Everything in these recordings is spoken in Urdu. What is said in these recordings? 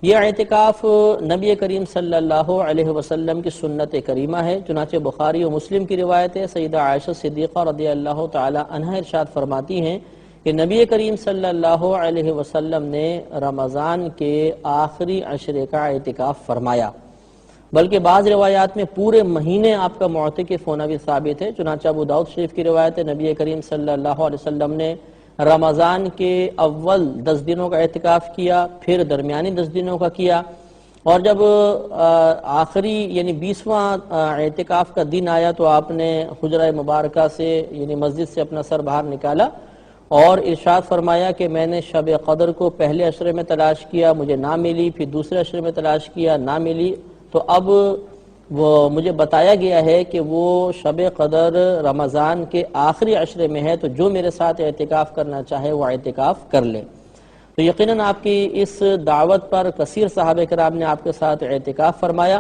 یہ اعتکاف نبی کریم صلی اللہ علیہ وسلم کی سنت کریمہ ہے۔ چنانچہ بخاری و مسلم کی روایت ہے، سیدہ عائشہ صدیقہ رضی اللہ تعالی عنہ ارشاد فرماتی ہیں کہ نبی کریم صلی اللہ علیہ وسلم نے رمضان کے آخری عشرے کا اعتکاف فرمایا، بلکہ بعض روایات میں پورے مہینے آپ کا معتکف ہونا بھی ثابت ہے۔ چنانچہ ابو داؤد شریف کی روایت ہے، نبی کریم صلی اللہ علیہ وسلم نے رمضان کے اول 10 دنوں کا اعتکاف کیا، پھر درمیانی 10 دنوں کا کیا، اور جب آخری یعنی 20واں اعتکاف کا دن آیا تو آپ نے حجرہ مبارکہ سے یعنی مسجد سے اپنا سر باہر نکالا اور ارشاد فرمایا کہ میں نے شب قدر کو پہلے عشرے میں تلاش کیا، مجھے نہ ملی، پھر دوسرے عشرے میں تلاش کیا، نہ ملی، تو اب وہ مجھے بتایا گیا ہے کہ وہ شب قدر رمضان کے آخری عشرے میں ہے، تو جو میرے ساتھ اعتکاف کرنا چاہے وہ اعتکاف کر لے۔ تو یقیناً آپ کی اس دعوت پر کثیر صحابہ کرام نے آپ کے ساتھ اعتکاف فرمایا۔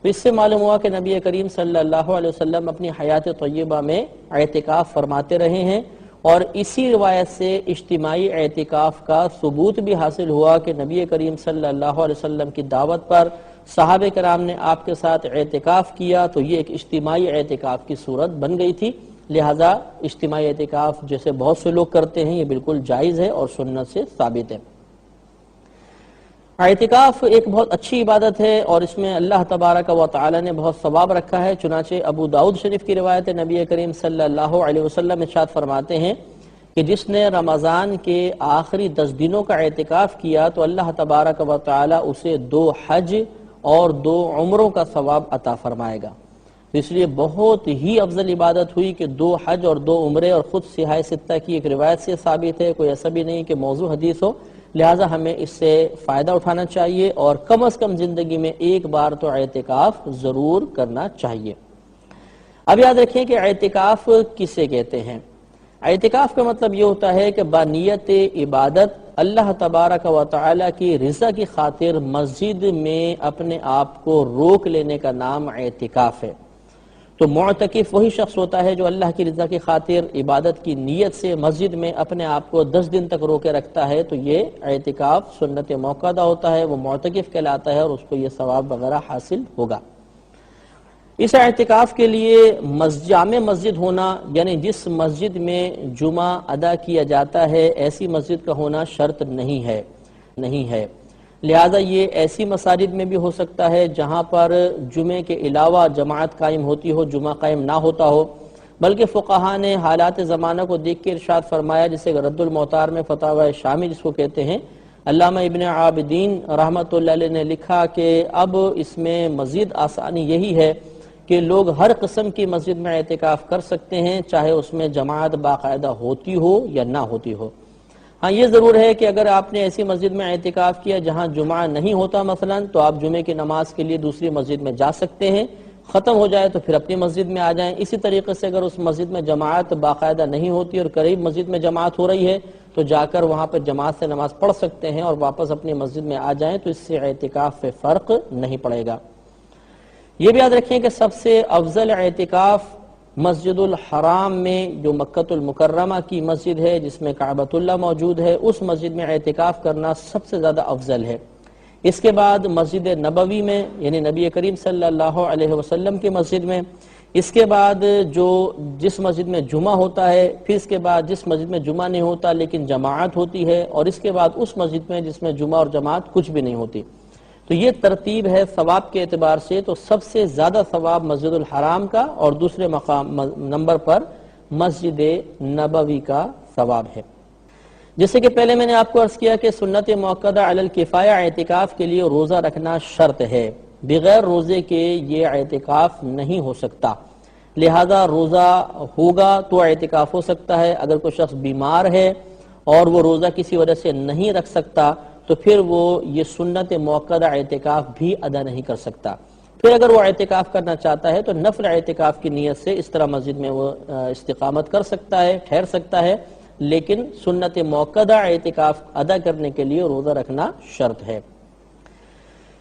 تو اس سے معلوم ہوا کہ نبی کریم صلی اللہ علیہ وسلم اپنی حیات طیبہ میں اعتکاف فرماتے رہے ہیں، اور اسی روایت سے اجتماعی اعتکاف کا ثبوت بھی حاصل ہوا کہ نبی کریم صلی اللہ علیہ وسلم کی دعوت پر صحابہ کرام نے آپ کے ساتھ اعتکاف کیا، تو یہ ایک اجتماعی اعتکاف کی صورت بن گئی تھی۔ لہذا اجتماعی اعتکاف جیسے بہت سے لوگ کرتے ہیں، یہ بالکل جائز ہے اور سنت سے ثابت ہے۔ اعتکاف ایک بہت اچھی عبادت ہے اور اس میں اللہ تبارک و تعالی نے بہت ثواب رکھا ہے۔ چنانچہ ابو داؤد شریف کی روایت ہے، نبی کریم صلی اللہ علیہ وسلم ارشاد فرماتے ہیں کہ جس نے رمضان کے آخری 10 دنوں کا اعتکاف کیا تو اللہ تبارک و تعالی اسے 2 حج اور 2 عمروں کا ثواب عطا فرمائے گا۔ اس لیے بہت ہی افضل عبادت ہوئی کہ 2 حج اور 2 عمرے، اور خود صحیح ستہ کی ایک روایت سے ثابت ہے، کوئی ایسا بھی نہیں کہ موضوع حدیث ہو، لہٰذا ہمیں اس سے فائدہ اٹھانا چاہیے اور کم از کم زندگی میں ایک بار تو اعتکاف ضرور کرنا چاہیے۔ اب یاد رکھیں کہ اعتکاف کسے کہتے ہیں۔ اعتکاف کا مطلب یہ ہوتا ہے کہ بنیت عبادت اللہ تبارک و تعالی کی رضا کی خاطر مسجد میں اپنے آپ کو روک لینے کا نام اعتکاف ہے۔ تو معتکف وہی شخص ہوتا ہے جو اللہ کی رضا کی خاطر عبادت کی نیت سے مسجد میں اپنے آپ کو 10 دن تک روکے رکھتا ہے، تو یہ اعتکاف سنت موقدہ ہوتا ہے، وہ معتکف کہلاتا ہے اور اس کو یہ ثواب وغیرہ حاصل ہوگا۔ اس اعتکاف کے لیے جامع مسجد ہونا، یعنی جس مسجد میں جمعہ ادا کیا جاتا ہے ایسی مسجد کا ہونا شرط نہیں ہے۔ لہذا یہ ایسی مساجد میں بھی ہو سکتا ہے جہاں پر جمعے کے علاوہ جماعت قائم ہوتی ہو، جمعہ قائم نہ ہوتا ہو، بلکہ فقہا نے حالات زمانہ کو دیکھ کے ارشاد فرمایا، جسے رد الموتار میں فتاوی شامی جس کو کہتے ہیں، علامہ ابن عابدین رحمۃ اللہ علیہ نے لکھا کہ اب اس میں مزید آسانی یہی ہے کہ لوگ ہر قسم کی مسجد میں اعتکاف کر سکتے ہیں، چاہے اس میں جماعت باقاعدہ ہوتی ہو یا نہ ہوتی ہو۔ ہاں یہ ضرور ہے کہ اگر آپ نے ایسی مسجد میں اعتکاف کیا جہاں جمعہ نہیں ہوتا مثلا، تو آپ جمعے کی نماز کے لیے دوسری مسجد میں جا سکتے ہیں، ختم ہو جائے تو پھر اپنی مسجد میں آ جائیں۔ اسی طریقے سے اگر اس مسجد میں جماعت باقاعدہ نہیں ہوتی اور قریب مسجد میں جماعت ہو رہی ہے تو جا کر وہاں پر جماعت سے نماز پڑھ سکتے ہیں اور واپس اپنی مسجد میں آ جائیں، تو اس سے اعتکاف پہ فرق نہیں پڑے گا۔ یہ بھی یاد رکھیں کہ سب سے افضل اعتکاف مسجد الحرام میں، جو مکہ المکرمہ کی مسجد ہے جس میں کعبۃ اللہ موجود ہے، اس مسجد میں اعتکاف کرنا سب سے زیادہ افضل ہے۔ اس کے بعد مسجد نبوی میں، یعنی نبی کریم صلی اللہ علیہ وسلم کی مسجد میں، اس کے بعد جس مسجد میں جمعہ ہوتا ہے، پھر اس کے بعد جس مسجد میں جمعہ نہیں ہوتا لیکن جماعت ہوتی ہے، اور اس کے بعد اس مسجد میں جس میں جمعہ اور جماعت کچھ بھی نہیں ہوتی۔ تو یہ ترتیب ہے ثواب کے اعتبار سے، تو سب سے زیادہ ثواب مسجد الحرام کا اور دوسرے نمبر پر مسجد نبوی کا ثواب ہے۔ جیسے کہ پہلے میں نے آپ کو عرض کیا کہ سنت موقدہ علی الکفایہ اعتکاف کے لیے روزہ رکھنا شرط ہے، بغیر روزے کے یہ اعتکاف نہیں ہو سکتا۔ لہذا روزہ ہوگا تو اعتکاف ہو سکتا ہے۔ اگر کوئی شخص بیمار ہے اور وہ روزہ کسی وجہ سے نہیں رکھ سکتا تو پھر وہ یہ سنت موقدہ اعتکاف بھی ادا نہیں کر سکتا۔ پھر اگر وہ اعتکاف کرنا چاہتا ہے تو نفل اعتکاف کی نیت سے اس طرح مسجد میں وہ استقامت کر سکتا ہے، ٹھہر سکتا ہے، لیکن سنت موقدہ اعتکاف ادا کرنے کے لیے روزہ رکھنا شرط ہے۔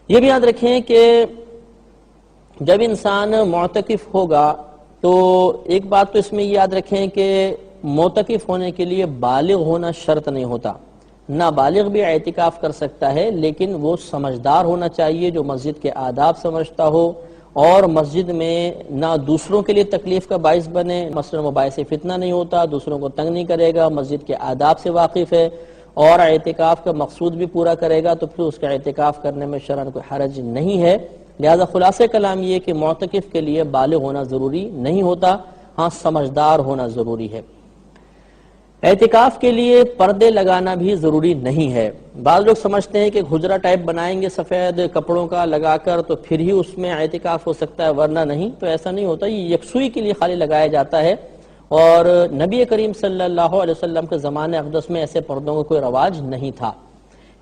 یہ بھی یاد رکھیں کہ جب انسان معتکف ہوگا تو ایک بات تو اس میں یاد رکھیں کہ معتکف ہونے کے لیے بالغ ہونا شرط نہیں ہوتا۔ نابالغ بھی اعتکاف کر سکتا ہے، لیکن وہ سمجھدار ہونا چاہیے، جو مسجد کے آداب سمجھتا ہو اور مسجد میں نہ دوسروں کے لیے تکلیف کا باعث بنے، مثلا وہ باعث فتنہ نہیں ہوتا، دوسروں کو تنگ نہیں کرے گا، مسجد کے آداب سے واقف ہے اور اعتکاف کا مقصود بھی پورا کرے گا، تو پھر اس کا اعتکاف کرنے میں شرعاً کوئی حرج نہیں ہے۔ لہذا خلاصہ کلام یہ کہ معتکف کے لیے بالغ ہونا ضروری نہیں ہوتا، ہاں سمجھدار ہونا ضروری ہے۔ اعتکاف کے لیے پردے لگانا بھی ضروری نہیں ہے۔ بعض لوگ سمجھتے ہیں کہ حجرہ ٹائپ بنائیں گے سفید کپڑوں کا لگا کر تو پھر ہی اس میں اعتکاف ہو سکتا ہے، ورنہ نہیں، تو ایسا نہیں ہوتا، یہ یکسوئی کے لیے خالی لگایا جاتا ہے، اور نبی کریم صلی اللہ علیہ وسلم کے زمانے اقدس میں ایسے پردوں کا کوئی رواج نہیں تھا۔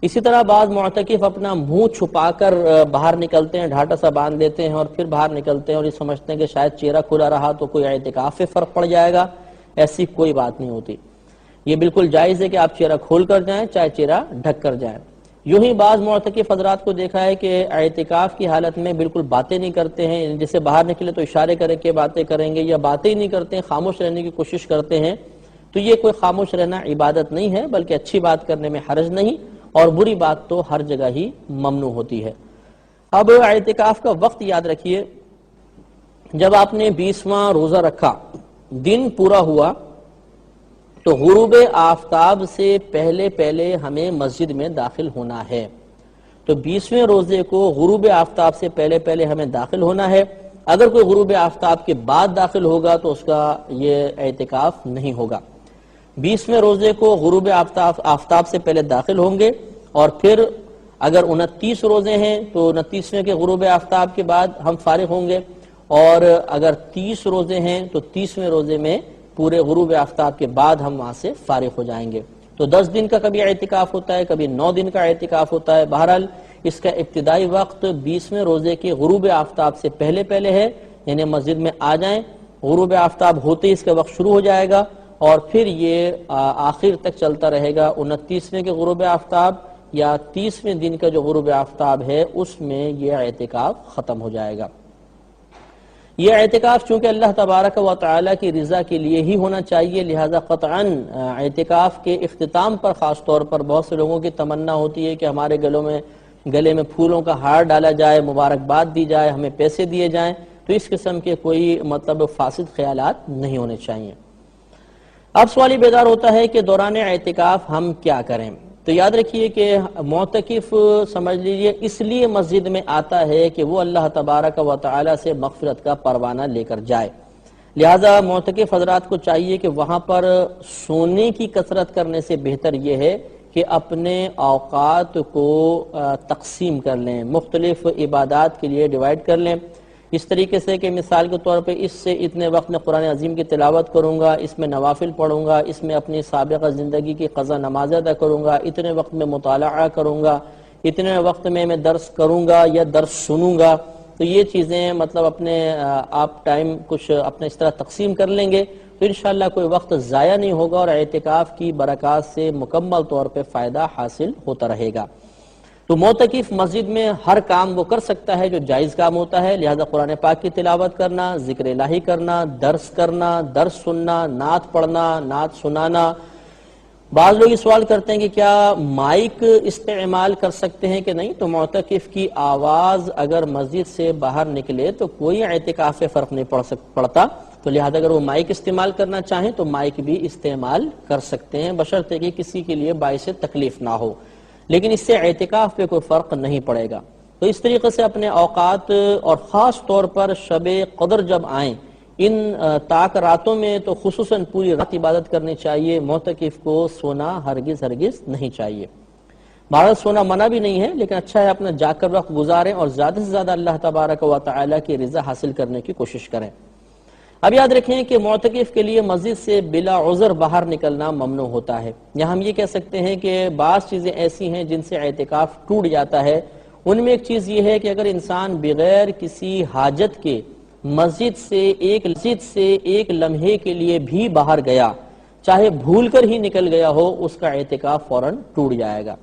اسی طرح بعض معتکف اپنا منہ چھپا کر باہر نکلتے ہیں، ڈھاٹا سا باندھ لیتے ہیں اور پھر باہر نکلتے ہیں اور یہ سمجھتے ہیں کہ شاید چہرہ کھلا رہا تو کوئی اعتکاف پہ فرق پڑ جائے گا۔ ایسی کوئی بات نہیں ہوتی، یہ بالکل جائز ہے کہ آپ چہرہ کھول کر جائیں چاہے چہرہ ڈھک کر جائیں۔ یوں ہی بعض معتکف حضرات کو دیکھا ہے کہ اعتکاف کی حالت میں بالکل باتیں نہیں کرتے ہیں، جسے باہر نکلے تو اشارے کریں کہ باتیں کریں گے، یا باتیں ہی نہیں کرتے ہیں، خاموش رہنے کی کوشش کرتے ہیں، تو یہ کوئی خاموش رہنا عبادت نہیں ہے، بلکہ اچھی بات کرنے میں حرج نہیں، اور بری بات تو ہر جگہ ہی ممنوع ہوتی ہے۔ اب اعتکاف کا وقت یاد رکھیے، جب آپ نے 20واں روزہ رکھا، دن پورا ہوا، تو غروب آفتاب سے پہلے ہمیں مسجد میں داخل ہونا ہے۔ تو 20ویں روزے کو غروب آفتاب سے پہلے ہمیں داخل ہونا ہے۔ اگر کوئی غروب آفتاب کے بعد داخل ہوگا تو اس کا یہ اعتکاف نہیں ہوگا۔ 20ویں روزے کو غروب آفتاب سے پہلے داخل ہوں گے، اور پھر اگر 29 روزے ہیں تو 29ویں کے غروب آفتاب کے بعد ہم فارغ ہوں گے، اور اگر 30 روزے ہیں تو 30ویں روزے میں پورے غروب آفتاب کے بعد ہم وہاں سے فارغ ہو جائیں گے۔ تو 10 دن کا کبھی اعتکاف ہوتا ہے، کبھی 9 دن کا اعتکاف ہوتا ہے۔ بہرحال اس کا ابتدائی وقت 20ویں روزے کے غروب آفتاب سے پہلے ہے، یعنی مسجد میں آ جائیں، غروب آفتاب ہوتے ہی اس کا وقت شروع ہو جائے گا، اور پھر یہ آخر تک چلتا رہے گا۔ 29ویں کے غروب آفتاب یا 30ویں دن کا جو غروب آفتاب ہے اس میں یہ اعتکاف ختم ہو جائے گا۔ یہ اعتکاف چونکہ اللہ تبارک و تعالی کی رضا کے لیے ہی ہونا چاہیے، لہذا قطعاً اعتکاف کے اختتام پر خاص طور پر بہت سے لوگوں کی تمنا ہوتی ہے کہ ہمارے گلے میں پھولوں کا ہار ڈالا جائے، مبارکباد دی جائے، ہمیں پیسے دیے جائیں، تو اس قسم کے کوئی فاسد خیالات نہیں ہونے چاہیے۔ اب سوال یہ بیدار ہوتا ہے کہ دوران اعتکاف ہم کیا کریں؟ تو یاد رکھیے کہ معتکف سمجھ لیجئے اس لیے مسجد میں آتا ہے کہ وہ اللہ تبارک و تعالی سے مغفرت کا پروانہ لے کر جائے، لہذا معتکف حضرات کو چاہیے کہ وہاں پر سونے کی کثرت کرنے سے بہتر یہ ہے کہ اپنے اوقات کو تقسیم کر لیں، مختلف عبادات کے لیے ڈیوائیڈ کر لیں، اس طریقے سے کہ مثال کے طور پہ اس سے اتنے وقت میں قرآن عظیم کی تلاوت کروں گا، اس میں نوافل پڑھوں گا، اس میں اپنی سابقہ زندگی کی قضا نماز ادا کروں گا، اتنے وقت میں مطالعہ کروں گا، اتنے وقت میں درس کروں گا یا درس سنوں گا۔ تو یہ چیزیں اپنے آپ ٹائم کچھ اپنے اس طرح تقسیم کر لیں گے تو انشاءاللہ کوئی وقت ضائع نہیں ہوگا، اور اعتکاف کی برکات سے مکمل طور پہ فائدہ حاصل ہوتا رہے گا۔ تو معتکف مسجد میں ہر کام وہ کر سکتا ہے جو جائز کام ہوتا ہے، لہذا قرآن پاک کی تلاوت کرنا، ذکر الہی کرنا، درس سننا، نعت پڑھنا، نعت سنانا۔ بعض لوگ یہ سوال کرتے ہیں کہ کیا مائک استعمال کر سکتے ہیں کہ نہیں؟ تو معتکف کی آواز اگر مسجد سے باہر نکلے تو کوئی اعتکاف سے فرق نہیں پڑتا، تو لہذا اگر وہ مائک استعمال کرنا چاہیں تو مائک بھی استعمال کر سکتے ہیں، بشرطے کہ کسی کے لیے باعث تکلیف نہ ہو، لیکن اس سے اعتکاف پہ کوئی فرق نہیں پڑے گا۔ تو اس طریقے سے اپنے اوقات اور خاص طور پر شب قدر جب آئیں، ان تاک راتوں میں تو خصوصاً پوری رات عبادت کرنی چاہیے، معتکف کو سونا ہرگز نہیں چاہیے۔ بہرحال سونا منع بھی نہیں ہے، لیکن اچھا ہے اپنا جا کر وقت گزاریں اور زیادہ سے زیادہ اللہ تبارک و تعالی کی رضا حاصل کرنے کی کوشش کریں۔ اب یاد رکھیں کہ معتکف کے لیے مسجد سے بلا عذر باہر نکلنا ممنوع ہوتا ہے، یا ہم یہ کہہ سکتے ہیں کہ بعض چیزیں ایسی ہیں جن سے اعتکاف ٹوٹ جاتا ہے۔ ان میں ایک چیز یہ ہے کہ اگر انسان بغیر کسی حاجت کے مسجد سے ایک لمحے کے لیے بھی باہر گیا، چاہے بھول کر ہی نکل گیا ہو، اس کا اعتکاف فوراً ٹوٹ جائے گا۔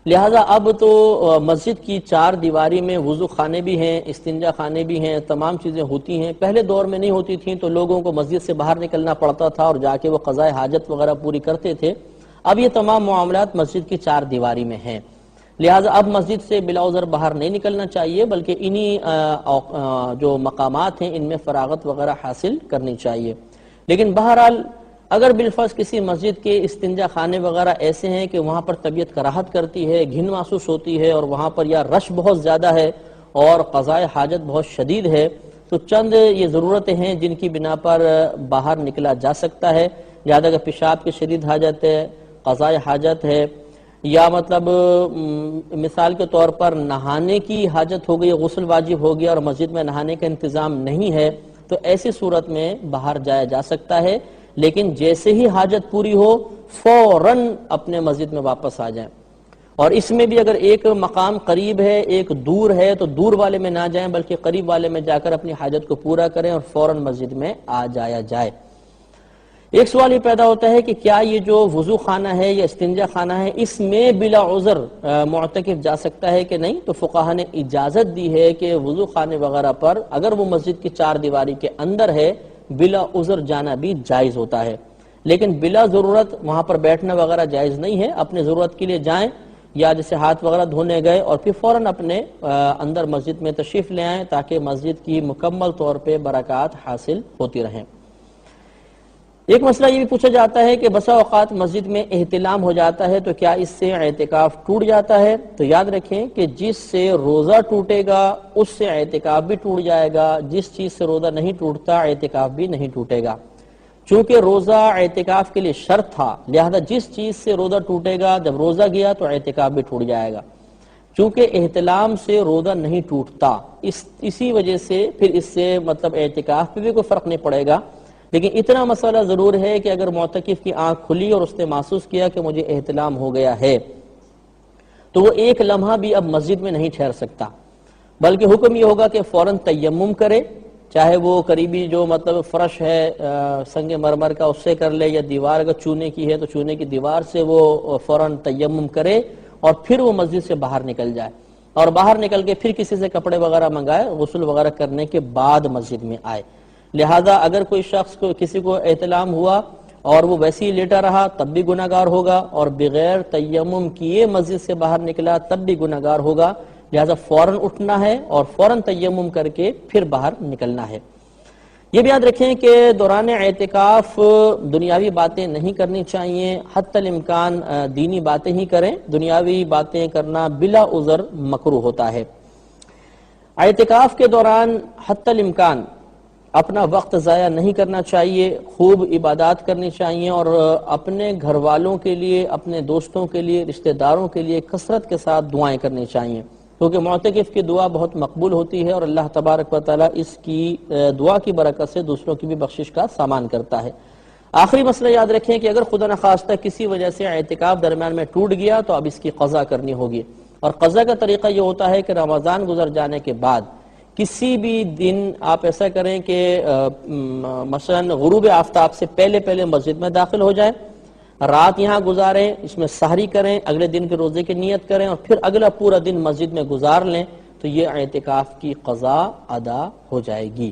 لہٰذا اب تو مسجد کی 4 دیواری میں وضو خانے بھی ہیں، استنجا خانے بھی ہیں، تمام چیزیں ہوتی ہیں۔ پہلے دور میں نہیں ہوتی تھیں تو لوگوں کو مسجد سے باہر نکلنا پڑتا تھا اور جا کے وہ قضائے حاجت وغیرہ پوری کرتے تھے۔ اب یہ تمام معاملات مسجد کی چار دیواری میں ہیں، لہٰذا اب مسجد سے بلا عذر باہر نہیں نکلنا چاہیے، بلکہ انہی جو مقامات ہیں ان میں فراغت وغیرہ حاصل کرنی چاہیے۔ لیکن بہرحال اگر بالفرض کسی مسجد کے استنجا خانے وغیرہ ایسے ہیں کہ وہاں پر طبیعت کراہت کرتی ہے، گھن محسوس ہوتی ہے، اور وہاں پر یا رش بہت زیادہ ہے اور قضاء حاجت بہت شدید ہے، تو چند یہ ضرورتیں ہیں جن کی بنا پر باہر نکلا جا سکتا ہے، لہذا اگر پیشاب کی شدید حاجت ہے، قضاء حاجت ہے، یا مطلب مثال کے طور پر نہانے کی حاجت ہو گئی، غسل واجب ہو گیا اور مسجد میں نہانے کا انتظام نہیں ہے، تو ایسی صورت میں باہر جایا جا سکتا ہے، لیکن جیسے ہی حاجت پوری ہو فوراً اپنے مسجد میں واپس آ جائیں۔ اور اس میں بھی اگر ایک مقام قریب ہے ایک دور ہے تو دور والے میں نہ جائیں بلکہ قریب والے میں جا کر اپنی حاجت کو پورا کریں اور فوراً مسجد میں آ جایا جائے۔ ایک سوال یہ پیدا ہوتا ہے کہ کیا یہ جو وضو خانہ ہے یا استنجا خانہ ہے اس میں بلا عذر معتکف جا سکتا ہے کہ نہیں؟ تو فقہا نے اجازت دی ہے کہ وضو خانے وغیرہ پر اگر وہ مسجد کی چار دیواری کے اندر ہے بلا عذر جانا بھی جائز ہوتا ہے، لیکن بلا ضرورت وہاں پر بیٹھنا وغیرہ جائز نہیں ہے۔ اپنے ضرورت کے لیے جائیں یا جیسے ہاتھ وغیرہ دھونے گئے اور پھر فوراً اپنے اندر مسجد میں تشریف لے آئیں تاکہ مسجد کی مکمل طور پہ برکات حاصل ہوتی رہیں۔ ایک مسئلہ یہ بھی پوچھا جاتا ہے کہ بسا اوقات مسجد میں احتلام ہو جاتا ہے تو کیا اس سے اعتکاف ٹوٹ جاتا ہے؟ تو یاد رکھیں کہ جس سے روزہ ٹوٹے گا اس سے اعتکاف بھی ٹوٹ جائے گا، جس چیز سے روزہ نہیں ٹوٹتا اعتکاف بھی نہیں ٹوٹے گا۔ چونکہ روزہ اعتکاف کے لیے شرط تھا، لہذا جس چیز سے روزہ ٹوٹے گا جب روزہ گیا تو اعتکاف بھی ٹوٹ جائے گا۔ چونکہ احتلام سے روزہ نہیں ٹوٹتا اسی وجہ سے پھر اس سے مطلب اعتکاف پہ بھی کوئی فرق نہیں پڑے گا، لیکن اتنا مسئلہ ضرور ہے کہ اگر معتکف کی آنکھ کھلی اور اس نے محسوس کیا کہ مجھے احتلام ہو گیا ہے تو وہ ایک لمحہ بھی اب مسجد میں نہیں ٹھہر سکتا، بلکہ حکم یہ ہوگا کہ فوراً تیمم کرے، چاہے وہ قریبی جو مطلب فرش ہے سنگ مرمر کا اس سے کر لے، یا دیوار اگر چونے کی ہے تو چونے کی دیوار سے وہ فوراً تیمم کرے اور پھر وہ مسجد سے باہر نکل جائے، اور باہر نکل کے پھر کسی سے کپڑے وغیرہ منگائے، غسل وغیرہ کرنے کے بعد مسجد میں آئے۔ لہذا اگر کوئی شخص کو کسی کو احتلام ہوا اور وہ ویسے ہی لیٹا رہا تب بھی گناہگار ہوگا، اور بغیر تیمم کیے مسجد سے باہر نکلا تب بھی گناہگار ہوگا، لہذا فوراً اٹھنا ہے اور فوراً تیمم کر کے پھر باہر نکلنا ہے۔ یہ بھی یاد رکھیں کہ دوران اعتکاف دنیاوی باتیں نہیں کرنی چاہیے، حتی الامکان دینی باتیں ہی کریں، دنیاوی باتیں کرنا بلا عذر مکروہ ہوتا ہے۔ اعتکاف کے دوران حتی الامکان اپنا وقت ضائع نہیں کرنا چاہیے، خوب عبادات کرنی چاہیے، اور اپنے گھر والوں کے لیے، اپنے دوستوں کے لیے، رشتہ داروں کے لیے کثرت کے ساتھ دعائیں کرنی چاہیے، کیونکہ معتکف کی دعا بہت مقبول ہوتی ہے اور اللہ تبارک و تعالی اس کی دعا کی برکت سے دوسروں کی بھی بخشش کا سامان کرتا ہے۔ آخری مسئلہ یاد رکھیں کہ اگر خدا نخواستہ کسی وجہ سے اعتکاف درمیان میں ٹوٹ گیا تو اب اس کی قضا کرنی ہوگی، اور قضا کا طریقہ یہ ہوتا ہے کہ رمضان گزر جانے کے بعد کسی بھی دن آپ ایسا کریں کہ مثلا غروب آفتاب سے پہلے مسجد میں داخل ہو جائیں، رات یہاں گزاریں، اس میں سحری کریں، اگلے دن کے روزے کی نیت کریں اور پھر اگلا پورا دن مسجد میں گزار لیں، تو یہ اعتکاف کی قضا ادا ہو جائے گی۔